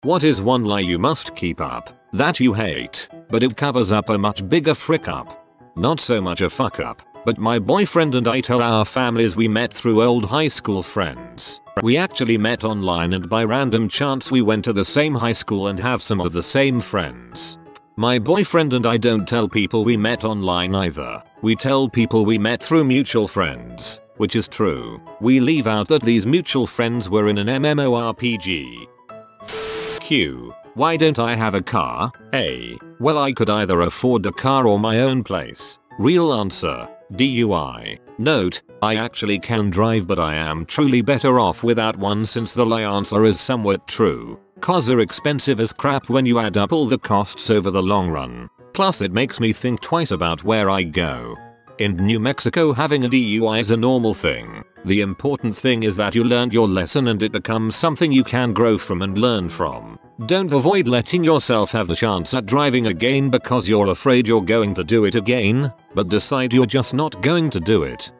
What is one lie you must keep up that you hate, but it covers up a much bigger frick up? Not so much a fuck up, but my boyfriend and I tell our families we met through old high school friends. We actually met online and by random chance we went to the same high school and have some of the same friends. My boyfriend and I don't tell people we met online either. We tell people we met through mutual friends, which is true. We leave out that these mutual friends were in an MMORPG. Q. Why don't I have a car? A. Well, I could either afford a car or my own place. Real answer. DUI. Note, I actually can drive but I am truly better off without one since the lie answer is somewhat true. Cars are expensive as crap when you add up all the costs over the long run. Plus it makes me think twice about where I go. In New Mexico having a DUI is a normal thing. The important thing is that you learned your lesson and it becomes something you can grow from and learn from. Don't avoid letting yourself have the chance at driving again because you're afraid you're going to do it again, but decide you're just not going to do it.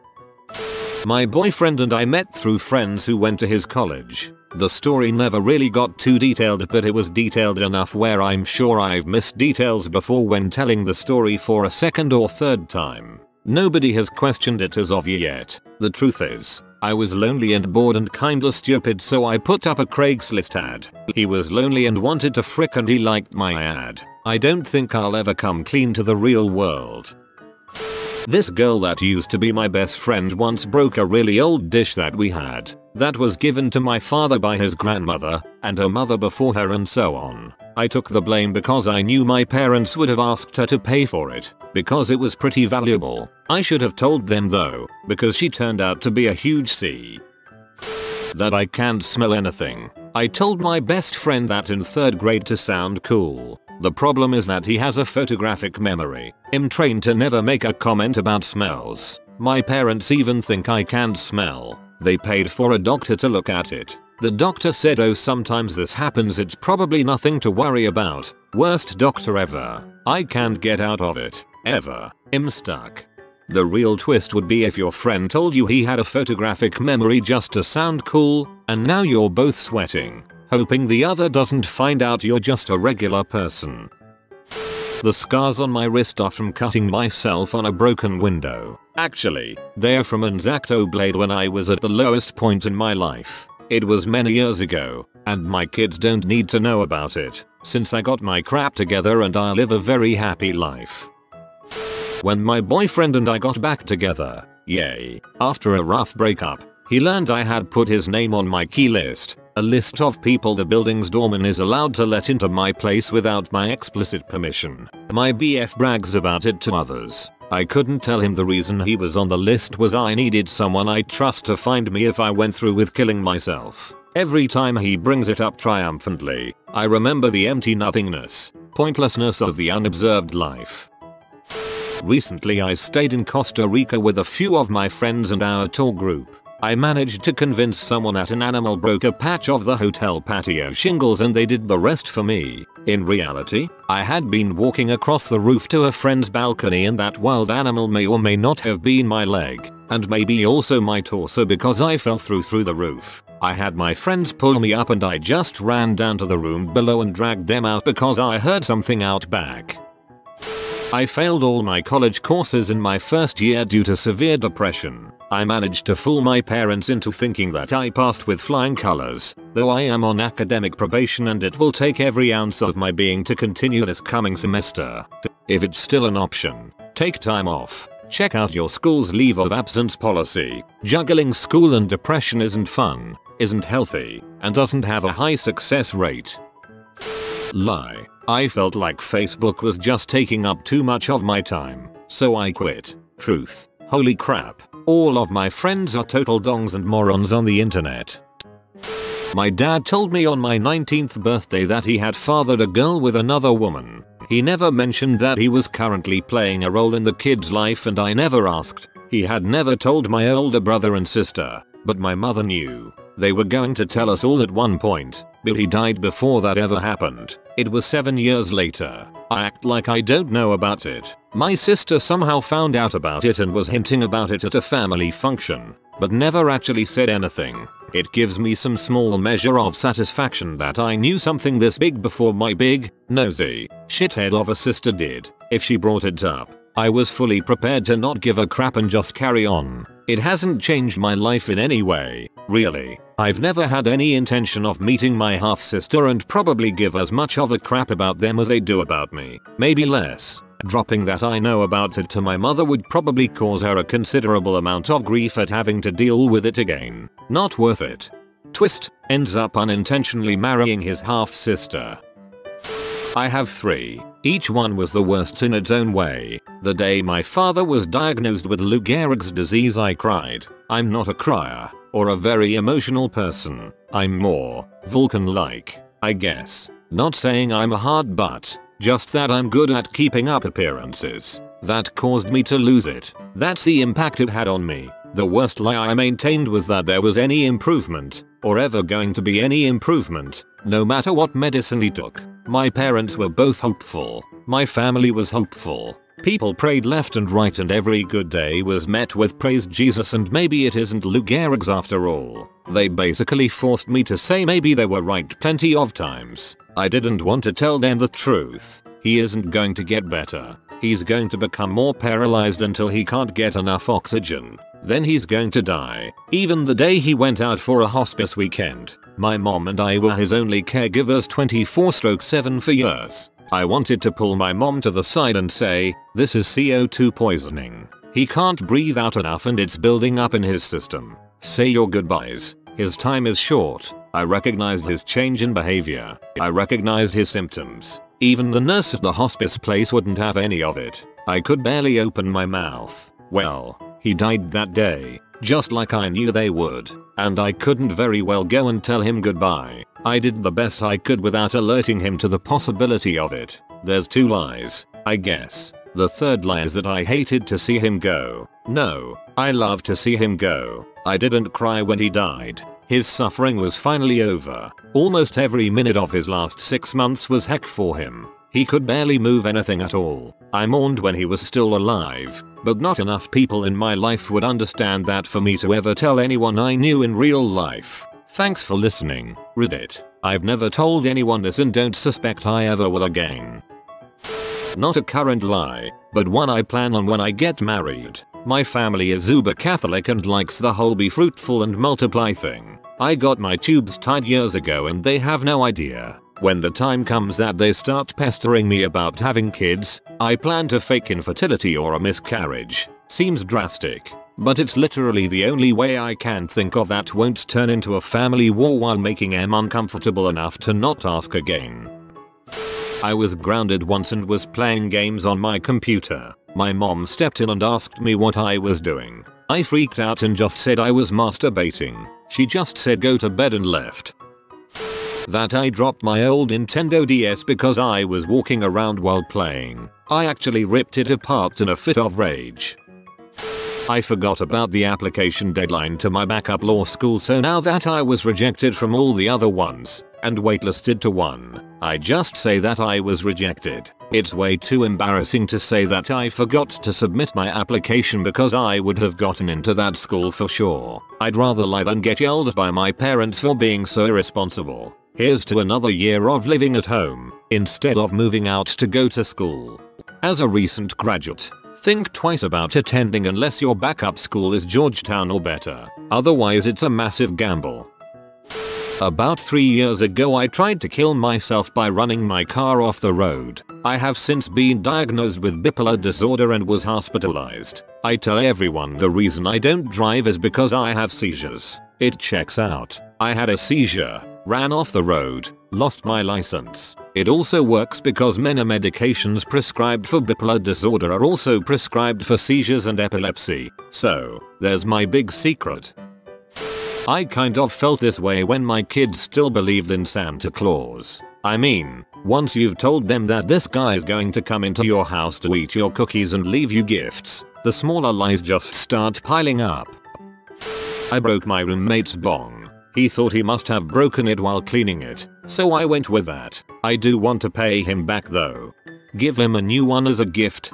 My boyfriend and I met through friends who went to his college. The story never really got too detailed, but it was detailed enough where I'm sure I've missed details before when telling the story for a second or third time. Nobody has questioned it as of yet. The truth is, I was lonely and bored and kinda stupid, so I put up a Craigslist ad. He was lonely and wanted to frick and he liked my ad. I don't think I'll ever come clean to the real world. This girl that used to be my best friend once broke a really old dish that we had. That was given to my father by his grandmother, and her mother before her and so on. I took the blame because I knew my parents would have asked her to pay for it, because it was pretty valuable. I should have told them though, because she turned out to be a huge C. That I can't smell anything. I told my best friend that in 3rd grade to sound cool. The problem is that he has a photographic memory. I'm trained to never make a comment about smells. My parents even think I can't smell. They paid for a doctor to look at it. The doctor said, oh, sometimes this happens, it's probably nothing to worry about. Worst doctor ever. I can't get out of it. Ever. I'm stuck. The real twist would be if your friend told you he had a photographic memory just to sound cool, and now you're both sweating, hoping the other doesn't find out you're just a regular person. The scars on my wrist are from cutting myself on a broken window. Actually, they're from an X-Acto blade when I was at the lowest point in my life. It was many years ago, and my kids don't need to know about it, since I got my crap together and I live a very happy life. When my boyfriend and I got back together, yay, after a rough breakup, he learned I had put his name on my key list, a list of people the building's doorman is allowed to let into my place without my explicit permission. My BF brags about it to others. I couldn't tell him the reason he was on the list was I needed someone I trust to find me if I went through with killing myself. Every time he brings it up triumphantly, I remember the empty nothingness, pointlessness of the unobserved life. Recently I stayed in Costa Rica with a few of my friends and our tour group. I managed to convince someone at an animal broke a patch of the hotel patio shingles and they did the rest for me. In reality, I had been walking across the roof to a friend's balcony and that wild animal may or may not have been my leg, and maybe also my torso because I fell through the roof. I had my friends pull me up and I just ran down to the room below and dragged them out because I heard something out back. I failed all my college courses in my first year due to severe depression. I managed to fool my parents into thinking that I passed with flying colors, though I am on academic probation and it will take every ounce of my being to continue this coming semester. If it's still an option, take time off. Check out your school's leave of absence policy. Juggling school and depression isn't fun, isn't healthy, and doesn't have a high success rate. Lie. I felt like Facebook was just taking up too much of my time, so I quit. Truth. Holy crap. All of my friends are total dongs and morons on the internet. My dad told me on my 19th birthday that he had fathered a girl with another woman. He never mentioned that he was currently playing a role in the kid's life and I never asked. He had never told my older brother and sister, but my mother knew. They were going to tell us all at one point, but he died before that ever happened. It was 7 years later. I act like I don't know about it. My sister somehow found out about it and was hinting about it at a family function, but never actually said anything. It gives me some small measure of satisfaction that I knew something this big before my big, nosy, shithead of a sister did. If she brought it up, I was fully prepared to not give a crap and just carry on. It hasn't changed my life in any way, really. I've never had any intention of meeting my half-sister and probably give as much of a crap about them as they do about me. Maybe less. Dropping that I know about it to my mother would probably cause her a considerable amount of grief at having to deal with it again. Not worth it. Twist, ends up unintentionally marrying his half-sister. I have 3. Each one was the worst in its own way. The day my father was diagnosed with Lou Gehrig's disease, I cried. I'm not a crier, or a very emotional person. I'm more Vulcan-like, I guess. Not saying I'm a hard butt. Just that I'm good at keeping up appearances. That caused me to lose it. That's the impact it had on me. The worst lie I maintained was that there was any improvement, or ever going to be any improvement, no matter what medicine he took. My parents were both hopeful. My family was hopeful. People prayed left and right and every good day was met with praise Jesus and maybe it isn't Lou Gehrig's after all. They basically forced me to say maybe they were right plenty of times. I didn't want to tell them the truth. He isn't going to get better. He's going to become more paralyzed until he can't get enough oxygen. Then he's going to die. Even the day he went out for a hospice weekend, my mom and I were his only caregivers 24/7 for years. I wanted to pull my mom to the side and say, this is CO2 poisoning. He can't breathe out enough and it's building up in his system. Say your goodbyes. His time is short. I recognized his change in behavior. I recognized his symptoms. Even the nurse at the hospice place wouldn't have any of it. I could barely open my mouth. Well, he died that day, just like I knew they would, and I couldn't very well go and tell him goodbye. I did the best I could without alerting him to the possibility of it. There's 2 lies, I guess. The third lie is that I hated to see him go. No, I loved to see him go. I didn't cry when he died. His suffering was finally over. Almost every minute of his last 6 months was heck for him. He could barely move anything at all. I mourned when he was still alive, but not enough people in my life would understand that for me to ever tell anyone I knew in real life. Thanks for listening, Reddit. I've never told anyone this and don't suspect I ever will again. Not a current lie, but one I plan on when I get married. My family is uber Catholic and likes the whole be fruitful and multiply thing. I got my tubes tied years ago and they have no idea. When the time comes that they start pestering me about having kids, I plan to fake infertility or a miscarriage. Seems drastic, but it's literally the only way I can think of that won't turn into a family war while making em uncomfortable enough to not ask again. I was grounded once and was playing games on my computer. My mom stepped in and asked me what I was doing. I freaked out and just said I was masturbating. She just said go to bed and left. That I dropped my old Nintendo DS because I was walking around while playing. I actually ripped it apart in a fit of rage. I forgot about the application deadline to my backup law school, so now that I was rejected from all the other ones and waitlisted to one, I just say that I was rejected. It's way too embarrassing to say that I forgot to submit my application because I would have gotten into that school for sure. I'd rather lie than get yelled at by my parents for being so irresponsible. Here's to another year of living at home instead of moving out to go to school. As a recent graduate, think twice about attending unless your backup school is Georgetown or better. Otherwise it's a massive gamble. About 3 years ago I tried to kill myself by running my car off the road. I have since been diagnosed with bipolar disorder and was hospitalized. I tell everyone the reason I don't drive is because I have seizures. It checks out. I had a seizure, ran off the road, lost my license. It also works because many medications prescribed for bipolar disorder are also prescribed for seizures and epilepsy. So, there's my big secret. I kind of felt this way when my kids still believed in Santa Claus. I mean, once you've told them that this guy's going to come into your house to eat your cookies and leave you gifts, the smaller lies just start piling up. I broke my roommate's bong. He thought he must have broken it while cleaning it, so I went with that. I do want to pay him back though. Give him a new one as a gift.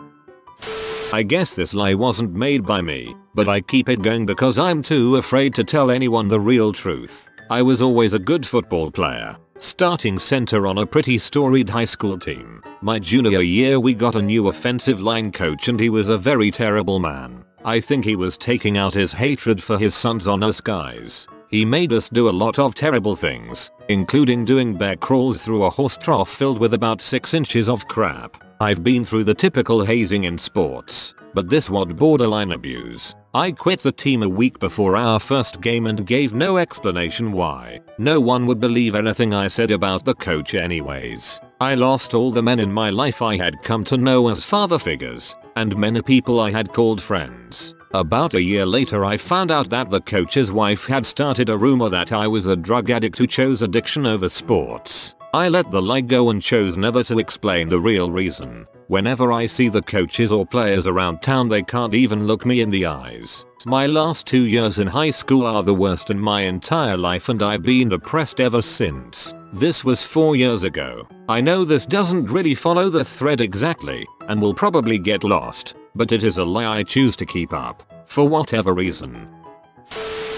I guess this lie wasn't made by me, but I keep it going because I'm too afraid to tell anyone the real truth. I was always a good football player, starting center on a pretty storied high school team. My junior year we got a new offensive line coach and he was a very terrible man. I think he was taking out his hatred for his sons on us guys. He made us do a lot of terrible things, including doing bear crawls through a horse trough filled with about 6 inches of crap. I've been through the typical hazing in sports, but this was borderline abuse. I quit the team a week before our first game and gave no explanation why. No one would believe anything I said about the coach anyways. I lost all the men in my life I had come to know as father figures, and many people I had called friends. About a year later I found out that the coach's wife had started a rumor that I was a drug addict who chose addiction over sports. I let the lie go and chose never to explain the real reason. Whenever I see the coaches or players around town they can't even look me in the eyes. My last 2 years in high school are the worst in my entire life and I've been depressed ever since. This was 4 years ago. I know this doesn't really follow the thread exactly and will probably get lost, but it is a lie I choose to keep up, for whatever reason.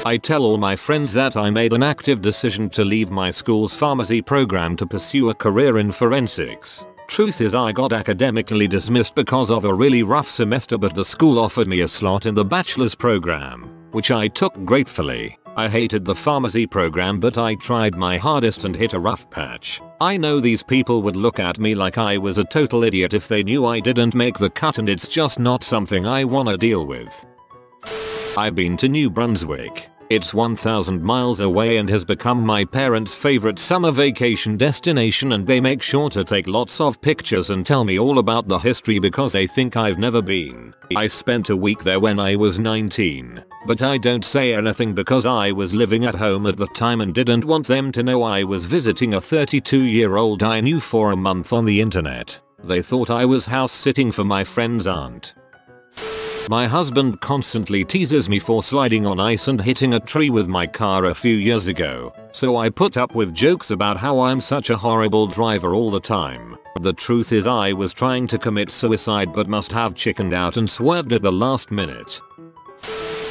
I tell all my friends that I made an active decision to leave my school's pharmacy program to pursue a career in forensics. Truth is I got academically dismissed because of a really rough semester, but the school offered me a slot in the bachelor's program, which I took gratefully. I hated the pharmacy program but I tried my hardest and hit a rough patch. I know these people would look at me like I was a total idiot if they knew I didn't make the cut, and it's just not something I wanna deal with. I've been to New Brunswick. It's 1,000 miles away and has become my parents' favorite summer vacation destination, and they make sure to take lots of pictures and tell me all about the history because they think I've never been. I spent a week there when I was 19, but I don't say anything because I was living at home at the time and didn't want them to know I was visiting a 32-year-old I knew for a month on the internet. They thought I was house sitting for my friend's aunt. My husband constantly teases me for sliding on ice and hitting a tree with my car a few years ago, so I put up with jokes about how I'm such a horrible driver all the time. The truth is I was trying to commit suicide but must have chickened out and swerved at the last minute.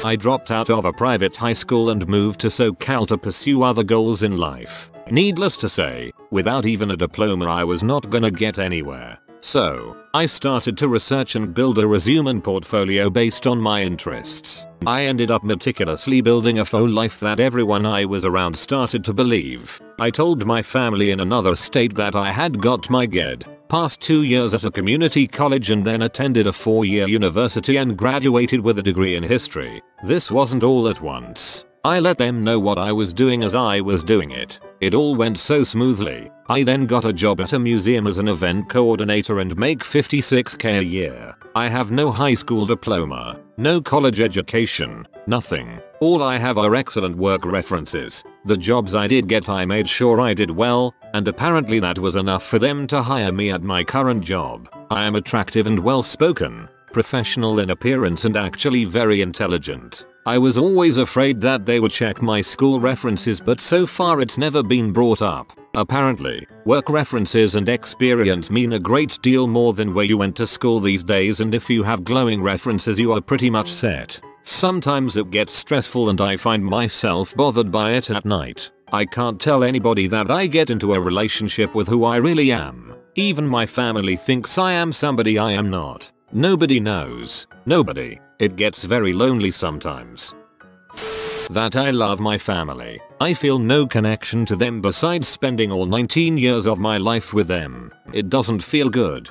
I dropped out of a private high school and moved to SoCal to pursue other goals in life. Needless to say, without even a diploma I was not gonna get anywhere. So, I started to research and build a resume and portfolio based on my interests. I ended up meticulously building a faux life that everyone I was around started to believe. I told my family in another state that I had got my GED, passed 2 years at a community college and then attended a 4-year university and graduated with a degree in history. This wasn't all at once. I let them know what I was doing as I was doing it. It all went so smoothly. I then got a job at a museum as an event coordinator and make $56K a year. I have no high school diploma, no college education, nothing. All I have are excellent work references. The jobs I did get I made sure I did well, and apparently that was enough for them to hire me at my current job. I am attractive and well spoken, professional in appearance and actually very intelligent. I was always afraid that they would check my school references, but so far it's never been brought up. Apparently, work references and experience mean a great deal more than where you went to school these days, and if you have glowing references you are pretty much set. Sometimes it gets stressful and I find myself bothered by it at night. I can't tell anybody that I get into a relationship with who I really am. Even my family thinks I am somebody I am not. Nobody knows. Nobody. It gets very lonely sometimes. That I love my family. I feel no connection to them besides spending all 19 years of my life with them. It doesn't feel good.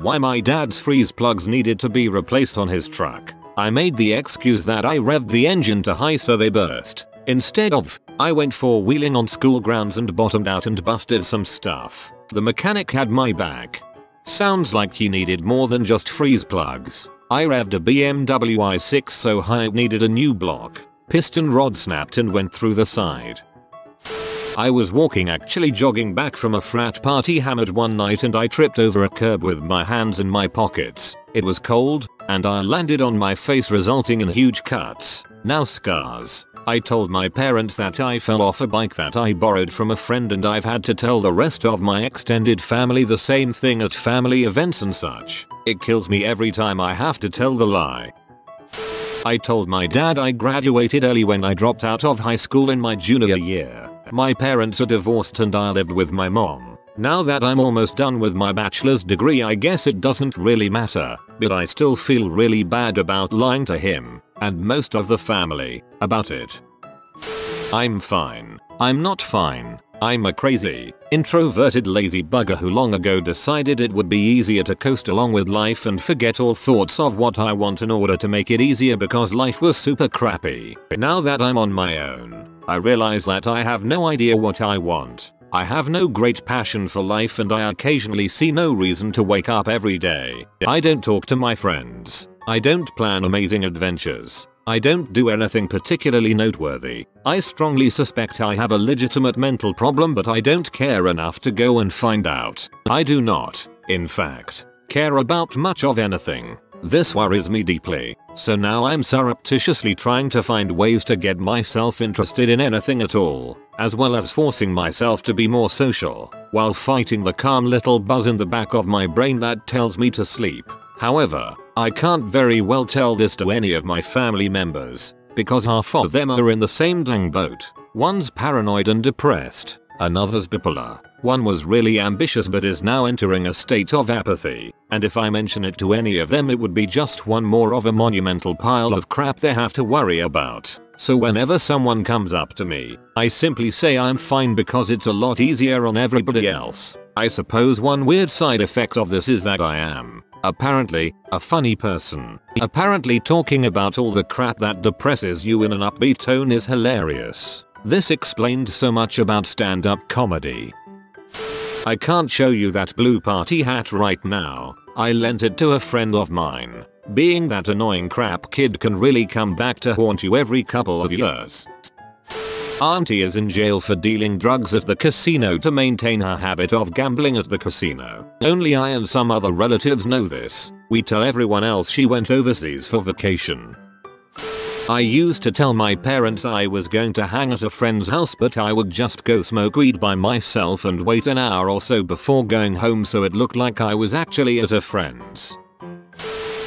Why my dad's freeze plugs needed to be replaced on his truck. I made the excuse that I revved the engine to high so they burst. Instead of, I went four-wheeling on school grounds and bottomed out and busted some stuff. The mechanic had my back. Sounds like he needed more than just freeze plugs. I revved a BMW i6 so high it needed a new block. Piston rod snapped and went through the side. I was actually jogging back from a frat party hammered one night and I tripped over a curb with my hands in my pockets. It was cold, and I landed on my face resulting in huge cuts, now scars. I told my parents that I fell off a bike that I borrowed from a friend, and I've had to tell the rest of my extended family the same thing at family events and such. It kills me every time I have to tell the lie. I told my dad I graduated early when I dropped out of high school in my junior year. My parents are divorced and I lived with my mom. Now that I'm almost done with my bachelor's degree, I guess it doesn't really matter, but I still feel really bad about lying to him and most of the family about it. I'm fine. I'm not fine. I'm a crazy, introverted lazy bugger who long ago decided it would be easier to coast along with life and forget all thoughts of what I want in order to make it easier because life was super crappy. Now that I'm on my own, I realize that I have no idea what I want. I have no great passion for life and I occasionally see no reason to wake up every day. I don't talk to my friends. I don't plan amazing adventures. I don't do anything particularly noteworthy. I strongly suspect I have a legitimate mental problem, but I don't care enough to go and find out. I do not, in fact, care about much of anything. This worries me deeply, so now I'm surreptitiously trying to find ways to get myself interested in anything at all, as well as forcing myself to be more social, while fighting the calm little buzz in the back of my brain that tells me to sleep. However, I can't very well tell this to any of my family members, because half of them are in the same dang boat. One's paranoid and depressed, another's bipolar, one was really ambitious but is now entering a state of apathy, and if I mention it to any of them it would be just one more of a monumental pile of crap they have to worry about. So whenever someone comes up to me, I simply say I'm fine because it's a lot easier on everybody else. I suppose one weird side effect of this is that I am, apparently, a funny person. Apparently talking about all the crap that depresses you in an upbeat tone is hilarious. This explained so much about stand-up comedy. I can't show you that blue party hat right now. I lent it to a friend of mine. Being that annoying crap kid can really come back to haunt you every couple of years. Auntie is in jail for dealing drugs at the casino to maintain her habit of gambling at the casino. Only I and some other relatives know this. We tell everyone else she went overseas for vacation. I used to tell my parents I was going to hang at a friend's house, but I would just go smoke weed by myself and wait an hour or so before going home so it looked like I was actually at a friend's.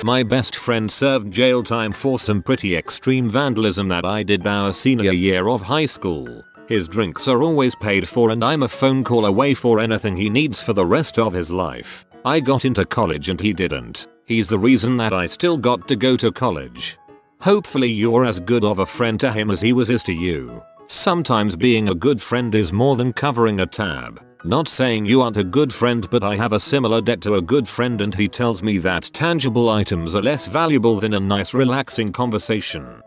My best friend served jail time for some pretty extreme vandalism that I did our senior year of high school. His drinks are always paid for and I'm a phone call away for anything he needs for the rest of his life. I got into college and he didn't. He's the reason that I still got to go to college. Hopefully you're as good of a friend to him as he was to you. Sometimes being a good friend is more than covering a tab. Not saying you aren't a good friend, but I have a similar debt to a good friend and he tells me that tangible items are less valuable than a nice relaxing conversation.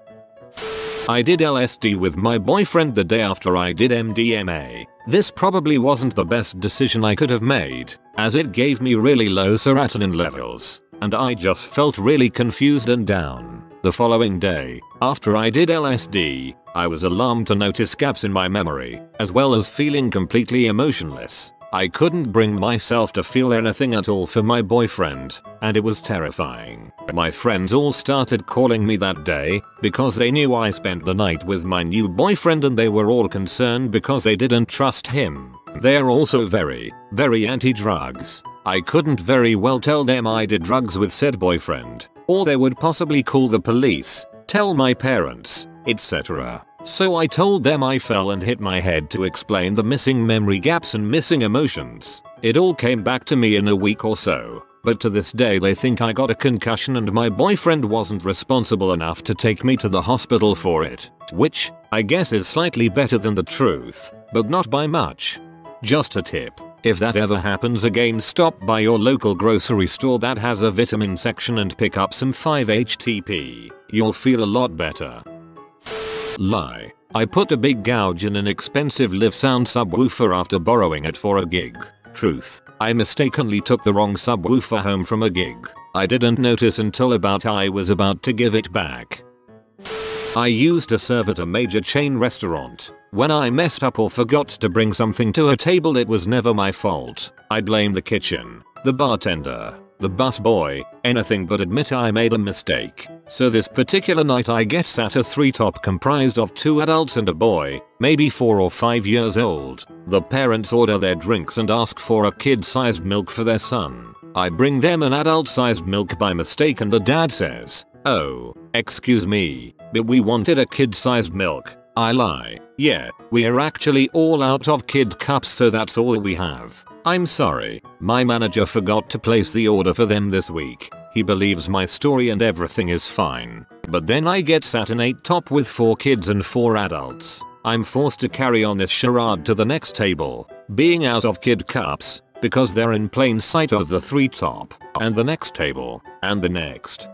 I did LSD with my boyfriend the day after I did MDMA. This probably wasn't the best decision I could have made, as it gave me really low serotonin levels, and I just felt really confused and down. The following day, after I did LSD, I was alarmed to notice gaps in my memory, as well as feeling completely emotionless. I couldn't bring myself to feel anything at all for my boyfriend, and it was terrifying. My friends all started calling me that day, because they knew I spent the night with my new boyfriend and they were all concerned because they didn't trust him. They're also very anti-drugs. I couldn't very well tell them I did drugs with said boyfriend, or they would possibly call the police, tell my parents, etc. So I told them I fell and hit my head to explain the missing memory gaps and missing emotions. It all came back to me in a week or so, but to this day they think I got a concussion and my boyfriend wasn't responsible enough to take me to the hospital for it, which, I guess is slightly better than the truth, but not by much. Just a tip. If that ever happens again, stop by your local grocery store that has a vitamin section and pick up some 5-HTP. You'll feel a lot better. Lie. I put a big gouge in an expensive live sound subwoofer after borrowing it for a gig. Truth. I mistakenly took the wrong subwoofer home from a gig. I didn't notice until I was about to give it back. I used to serve at a major chain restaurant. When I messed up or forgot to bring something to a table, it was never my fault. I blame the kitchen, the bartender, the busboy, anything but admit I made a mistake. So this particular night I get sat a three-top comprised of 2 adults and a boy, maybe 4 or 5 years old. The parents order their drinks and ask for a kid-sized milk for their son. I bring them an adult-sized milk by mistake and the dad says, "Oh, excuse me, but we wanted a kid-sized milk." I lie, "Yeah, we're actually all out of kid cups, so that's all we have. I'm sorry, my manager forgot to place the order for them this week." He believes my story and everything is fine. But then I get sat an 8-top with 4 kids and 4 adults. I'm forced to carry on this charade to the next table, being out of kid cups, because they're in plain sight of the 3-top, and the next table, and the next.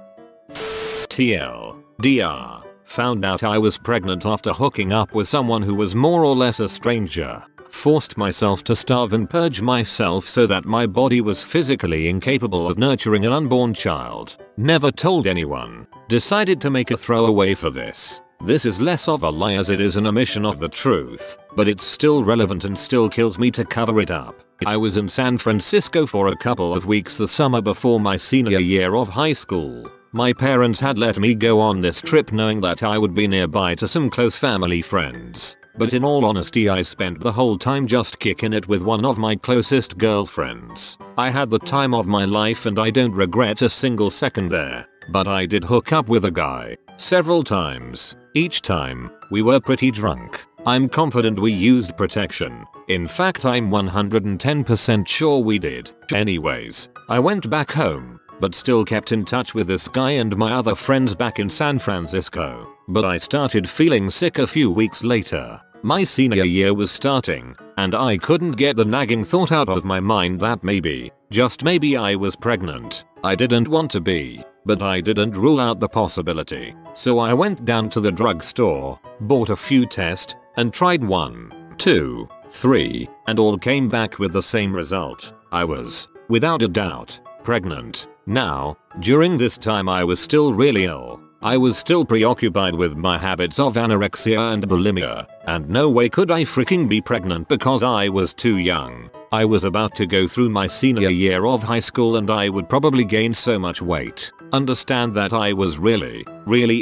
TLDR. Found out I was pregnant after hooking up with someone who was more or less a stranger. Forced myself to starve and purge myself so that my body was physically incapable of nurturing an unborn child. Never told anyone. Decided to make a throwaway for this. This is less of a lie as it is an omission of the truth, but it's still relevant and still kills me to cover it up. I was in San Francisco for a couple of weeks the summer before my senior year of high school. My parents had let me go on this trip knowing that I would be nearby to some close family friends. But in all honesty, I spent the whole time just kicking it with one of my closest girlfriends. I had the time of my life and I don't regret a single second there. But I did hook up with a guy several times. Each time, we were pretty drunk. I'm confident we used protection. In fact, I'm 110% sure we did. Anyways, I went back home, but still kept in touch with this guy and my other friends back in San Francisco. But I started feeling sick a few weeks later. My senior year was starting, and I couldn't get the nagging thought out of my mind that maybe, just maybe I was pregnant. I didn't want to be, but I didn't rule out the possibility. So I went down to the drugstore, bought a few tests, and tried 1, 2, 3, and all came back with the same result. I was, without a doubt, pregnant. Now, during this time I was still really ill. I was still preoccupied with my habits of anorexia and bulimia, and no way could I freaking be pregnant because I was too young. I was about to go through my senior year of high school and I would probably gain so much weight. Understand that I was really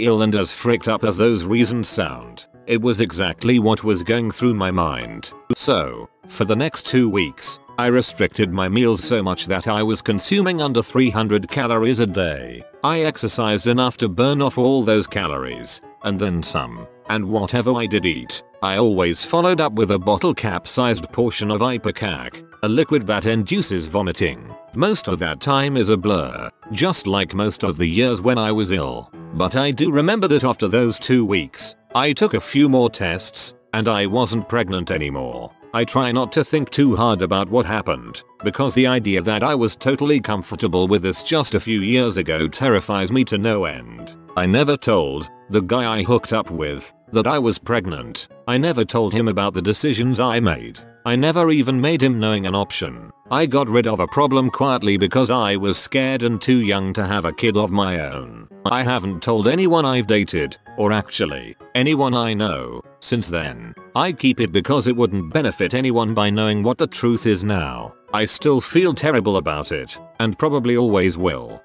ill, and as fricked up as those reasons sound, it was exactly what was going through my mind. So, for the next 2 weeks, I restricted my meals so much that I was consuming under 300 calories a day. I exercised enough to burn off all those calories, and then some. And whatever I did eat, I always followed up with a bottle cap-sized portion of ipecac, a liquid that induces vomiting. Most of that time is a blur, just like most of the years when I was ill. But I do remember that after those 2 weeks, I took a few more tests, and I wasn't pregnant anymore. I try not to think too hard about what happened, because the idea that I was totally comfortable with this just a few years ago terrifies me to no end. I never told the guy I hooked up with that I was pregnant. I never told him about the decisions I made. I never even made him knowing an option. I got rid of a problem quietly because I was scared and too young to have a kid of my own. I haven't told anyone I've dated, or actually, anyone I know, since then. I keep it because it wouldn't benefit anyone by knowing what the truth is now. I still feel terrible about it, and probably always will.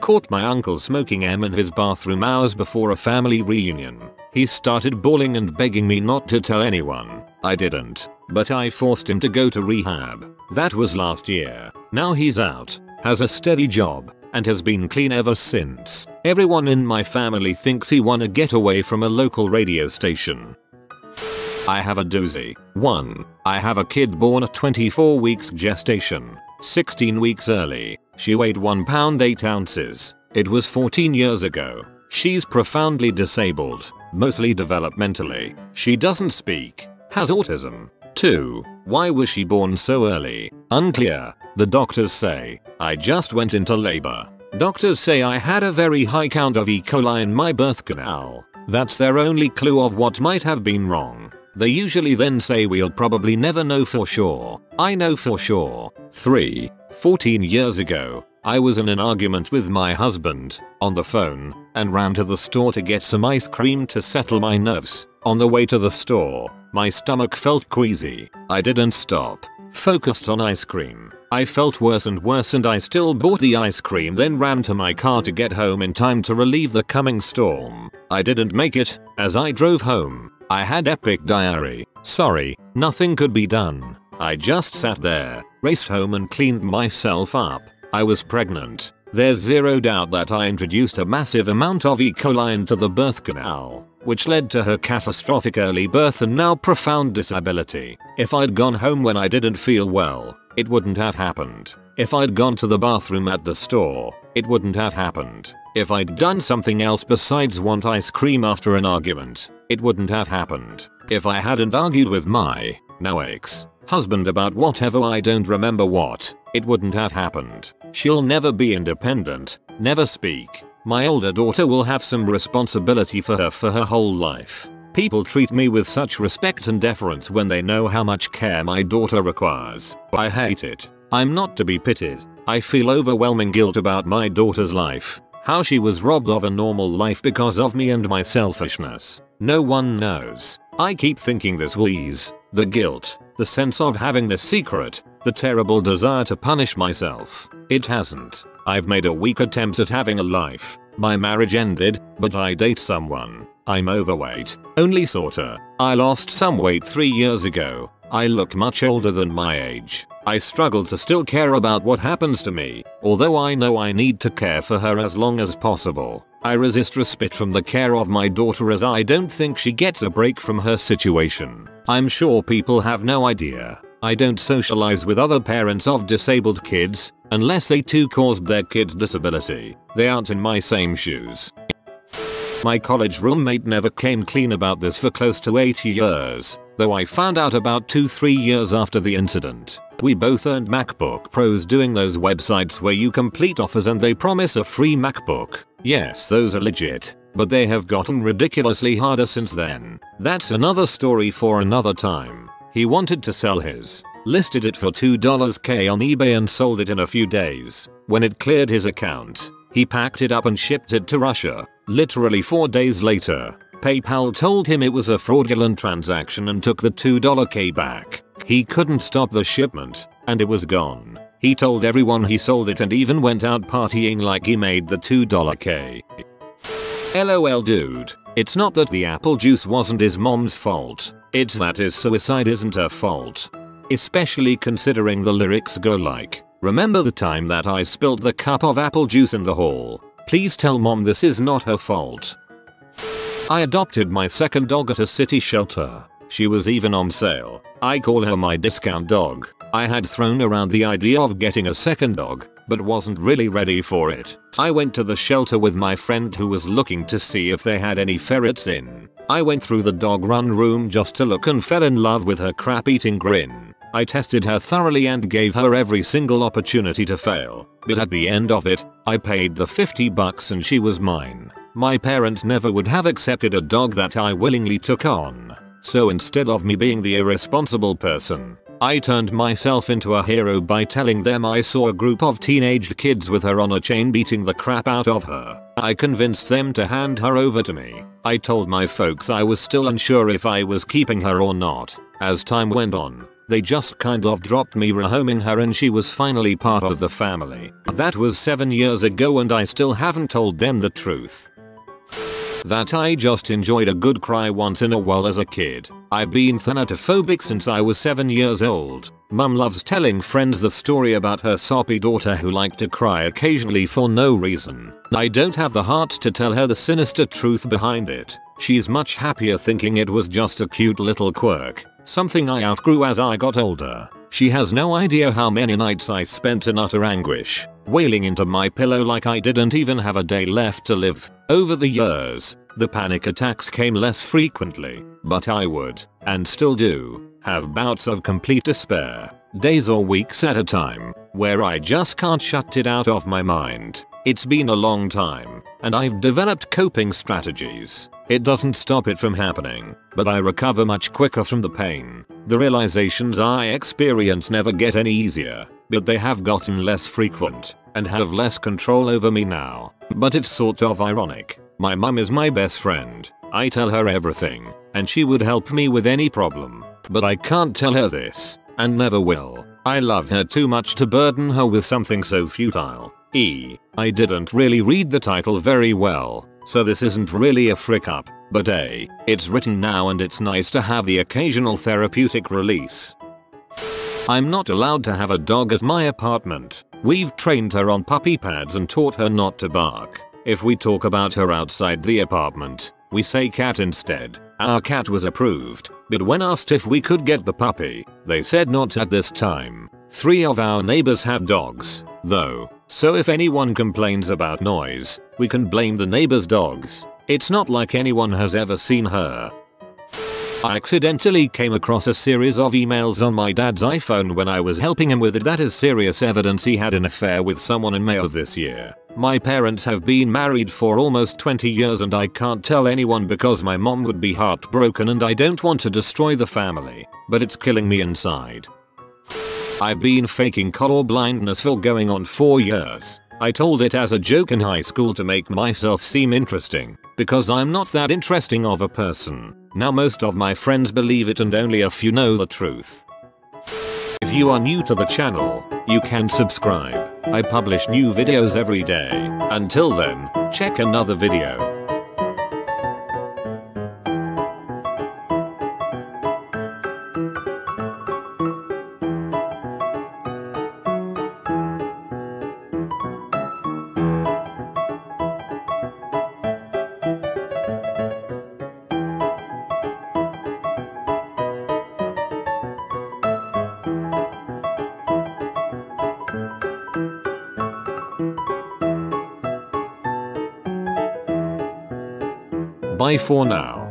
Caught my uncle smoking M in his bathroom hours before a family reunion. He started bawling and begging me not to tell anyone. I didn't, but I forced him to go to rehab. That was last year. Now he's out, has a steady job, and has been clean ever since. Everyone in my family thinks he won a getaway from a local radio station. I have a doozy. 1. I have a kid born at 24 weeks gestation. 16 weeks early. She weighed 1 pound 8 ounces. It was 14 years ago. She's profoundly disabled, mostly developmentally. She doesn't speak, has autism. 2. Why was she born so early? Unclear. The doctors say I just went into labor. Doctors say I had a very high count of E. coli in my birth canal. That's their only clue of what might have been wrong. They usually then say we'll probably never know for sure. I know for sure. 3. 14 years ago, I was in an argument with my husband on the phone and ran to the store to get some ice cream to settle my nerves. On the way to the store, my stomach felt queasy. I didn't stop. focused on ice cream. I felt worse and worse and I still bought the ice cream, then ran to my car to get home in time to relieve the coming storm. I didn't make it. As I drove home, I had epic diarrhea. Sorry, nothing could be done. I just sat there, raced home and cleaned myself up. I was pregnant. There's zero doubt that I introduced a massive amount of E. coli into the birth canal, which led to her catastrophic early birth and now profound disability. If I'd gone home when I didn't feel well, it wouldn't have happened. If I'd gone to the bathroom at the store, it wouldn't have happened. If I'd done something else besides want ice cream after an argument, it wouldn't have happened. If I hadn't argued with my now ex-husband about whatever, I don't remember what, it wouldn't have happened. She'll never be independent, never speak. My older daughter will have some responsibility for her whole life. People treat me with such respect and deference when they know how much care my daughter requires. I hate it. I'm not to be pitied. I feel overwhelming guilt about my daughter's life. How she was robbed of a normal life because of me and my selfishness. No one knows. I keep thinking this will ease the guilt, the sense of having this secret, the terrible desire to punish myself. It hasn't. I've made a weak attempt at having a life. My marriage ended, but I date someone. I'm overweight, only sorta. I lost some weight 3 years ago. I look much older than my age. I struggle to still care about what happens to me, although I know I need to care for her as long as possible. I resist respite from the care of my daughter as I don't think she gets a break from her situation. I'm sure people have no idea. I don't socialize with other parents of disabled kids, unless they too caused their kid's disability. They aren't in my same shoes. My college roommate never came clean about this for close to 8 years, though I found out about 2-3 years after the incident. We both earned MacBook Pros doing those websites where you complete offers and they promise a free MacBook. Yes, those are legit, but they have gotten ridiculously harder since then. That's another story for another time. He wanted to sell his, listed it for $2K on eBay and sold it in a few days. When it cleared his account, he packed it up and shipped it to Russia. Literally 4 days later, PayPal told him it was a fraudulent transaction and took the $2K back. He couldn't stop the shipment, and it was gone. He told everyone he sold it and even went out partying like he made the $2K. LOL dude. It's not that the apple juice wasn't his mom's fault. It's that his suicide isn't her fault. Especially considering the lyrics go like, "Remember the time that I spilled the cup of apple juice in the hall? Please tell mom this is not her fault." I adopted my second dog at a city shelter. She was even on sale. I call her my discount dog. I had thrown around the idea of getting a second dog, but wasn't really ready for it. I went to the shelter with my friend who was looking to see if they had any ferrets in. I went through the dog run room just to look and fell in love with her crap-eating grin. I tested her thoroughly and gave her every single opportunity to fail. But at the end of it, I paid the $50 and she was mine. My parents never would have accepted a dog that I willingly took on. So instead of me being the irresponsible person, I turned myself into a hero by telling them I saw a group of teenage kids with her on a chain beating the crap out of her. I convinced them to hand her over to me. I told my folks I was still unsure if I was keeping her or not. As time went on, they just kind of dropped me rehoming her and she was finally part of the family. That was 7 years ago and I still haven't told them the truth. That I just enjoyed a good cry once in a while as a kid. I've been thanatophobic since I was 7 years old. Mum loves telling friends the story about her soppy daughter who liked to cry occasionally for no reason. I don't have the heart to tell her the sinister truth behind it. She's much happier thinking it was just a cute little quirk, something I outgrew as I got older. She has no idea how many nights I spent in utter anguish, wailing into my pillow like I didn't even have a day left to live. Over the years, the panic attacks came less frequently, but I would, and still do, have bouts of complete despair, days or weeks at a time, where I just can't shut it out of my mind. It's been a long time, and I've developed coping strategies. It doesn't stop it from happening, but I recover much quicker from the pain. The realizations I experience never get any easier, but they have gotten less frequent, and have less control over me now. But it's sort of ironic. My mum is my best friend. I tell her everything, and she would help me with any problem. But I can't tell her this. and never will. I love her too much to burden her with something so futile. I didn't really read the title very well, so this isn't really a frick up, but it's written now and it's nice to have the occasional therapeutic release. I'm not allowed to have a dog at my apartment. We've trained her on puppy pads and taught her not to bark. If we talk about her outside the apartment, we say cat instead. Our cat was approved, but when asked if we could get the puppy, they said not at this time. 3 of our neighbors have dogs, though, so if anyone complains about noise, we can blame the neighbors' dogs. It's not like anyone has ever seen her. I accidentally came across a series of emails on my dad's iPhone when I was helping him with it. That is serious evidence he had an affair with someone in May of this year. My parents have been married for almost 20 years and I can't tell anyone because my mom would be heartbroken and I don't want to destroy the family, but it's killing me inside. I've been faking color blindness for going on 4 years. I told it as a joke in high school to make myself seem interesting, because I'm not that interesting of a person. Now most of my friends believe it and only a few know the truth. If you are new to the channel, you can subscribe. I publish new videos every day. Until then, check another video. Bye for now.